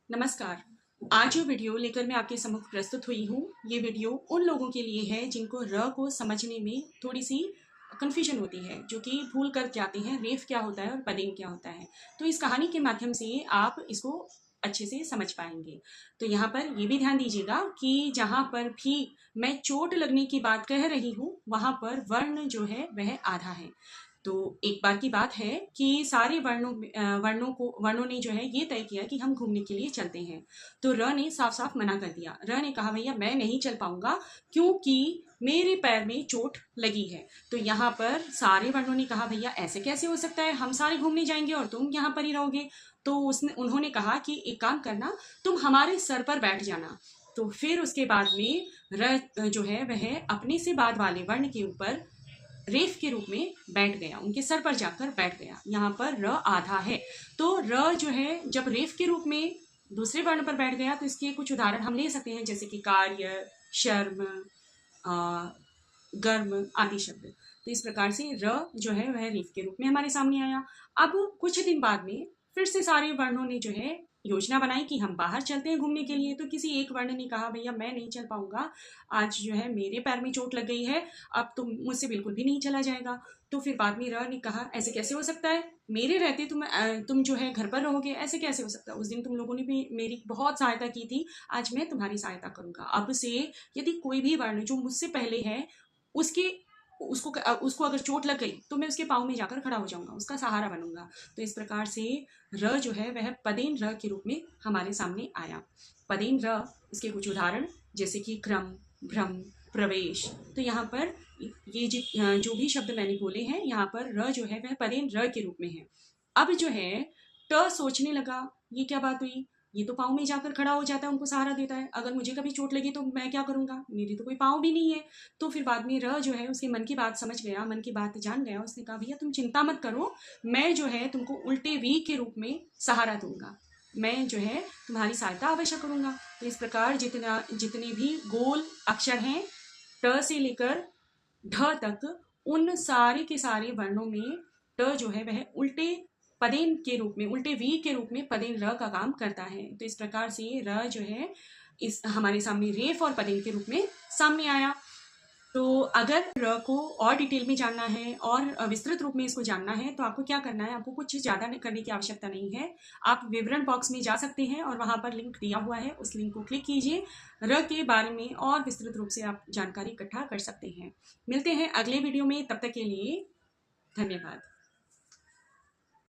नमस्कार। आज जो वीडियो लेकर मैं आपके सम्मुख प्रस्तुत हुई हूँ, ये वीडियो उन लोगों के लिए है जिनको र को समझने में थोड़ी-सी कन्फ्यूजन होती है, जो कि भूल कर जाते हैं रेफ क्या होता है और पदेन क्या होता है। तो इस कहानी के माध्यम से आप इसको अच्छे से समझ पाएँगे। तो यहाँ पर ये भी ध्यान दीजिएगा कि जहाँ पर भी मैं चोट लगने की बात कह रही हूँ, वहाँ पर वर्ण जो है वह आधा है। तो एक बार की बात है कि सारे वर्णों ने जो है ये तय किया कि हम घूमने के लिए चलते हैं। तो र ने साफ-साफ मना कर दिया। र ने कहा भैया मैं नहीं चल पाऊँगा क्योंकि मेरे पैर में चोट लगी है। तो यहाँ पर सारे वर्णों ने कहा भैया ऐसे कैसे हो सकता है? हम सारे घूमने जाएँगे और तुम यहाँ पर ही रहोगे। तो उन्होंने कहा कि एक काम करना, तुम हमारे सर पर बैठ जाना। तो फिर उसके बाद में र जो है वह अपने से बाद वाले वर्ण के ऊपर रेफ के रूप में बैठ गया, उनके सर पर जाकर बैठ गया। यहाँ पर र आधा है, तो र जो है जब रेफ के रूप में दूसरे वर्ण पर बैठ गया तो इसके कुछ उदाहरण हम ले सकते हैं, जैसे कि कार्य, शर्म, गर्म आदि शब्द। तो इस प्रकार से र जो है वह रेफ के रूप में हमारे सामने आया। अब कुछ दिन बाद में फिर से सारे वर्णों ने जो है योजना बनाई कि हम बाहर चलते हैं घूमने के लिए। तो किसी एक वर्ण ने कहा भैया मैं नहीं चल पाऊंगा, आज जो है मेरे पैर में चोट लग गई है, अब तुम मुझसे बिल्कुल भी नहीं चला जाएगा। तो फिर बाद में र ने कहा ऐसे कैसे हो सकता है, मेरे रहते तुम जो है घर पर रहोगे, ऐसे कैसे हो सकता है? उस दिन तुम लोगों ने भी मेरी बहुत सहायता की थी, आज मैं तुम्हारी सहायता करूंगा। अब से यदि कोई भी वर्ण जो मुझसे पहले है उसके उसको अगर चोट लग गई तो मैं उसके पाँव में जाकर खड़ा हो जाऊंगा, उसका सहारा बनूंगा। तो इस प्रकार से र जो है वह पदेन र के रूप में हमारे सामने आया। पदेन र, इसके कुछ उदाहरण जैसे कि क्रम, भ्रम, प्रवेश। तो यहाँ पर ये जो भी शब्द मैंने बोले हैं, यहाँ पर र जो है वह पदेन र के रूप में है। अब जो है ट सोचने लगा, ये क्या बात हुई, ये तो पाँव में जाकर खड़ा हो जाता है, उनको सहारा देता है, अगर मुझे कभी चोट लगी तो मैं क्या करूंगा, मेरी तो कोई पाँव भी नहीं है। तो फिर बाद में र जो है उसके मन की बात समझ गया, मन की बात जान गया। उसने कहा भैया तुम चिंता मत करो, मैं जो है तुमको उल्टे वी के रूप में सहारा दूंगा, मैं जो है तुम्हारी सहायता अवश्य करूंगा। तो इस प्रकार जितने भी गोल अक्षर हैं ट से लेकर ढ तक, उन सारे के सारे वर्णों में ट जो है वह उल्टे पदेन के रूप में, उल्टे वी के रूप में पदेन र का काम करता है। तो इस प्रकार से र जो है इस हमारे सामने रेफ और पदेन के रूप में सामने आया। तो अगर र को और डिटेल में जानना है और विस्तृत रूप में इसको जानना है तो आपको क्या करना है, आपको कुछ ज़्यादा करने की आवश्यकता नहीं है। आप विवरण बॉक्स में जा सकते हैं और वहाँ पर लिंक दिया हुआ है, उस लिंक को क्लिक कीजिए। र के बारे में और विस्तृत रूप से आप जानकारी इकट्ठा कर सकते हैं। मिलते हैं अगले वीडियो में, तब तक के लिए धन्यवाद।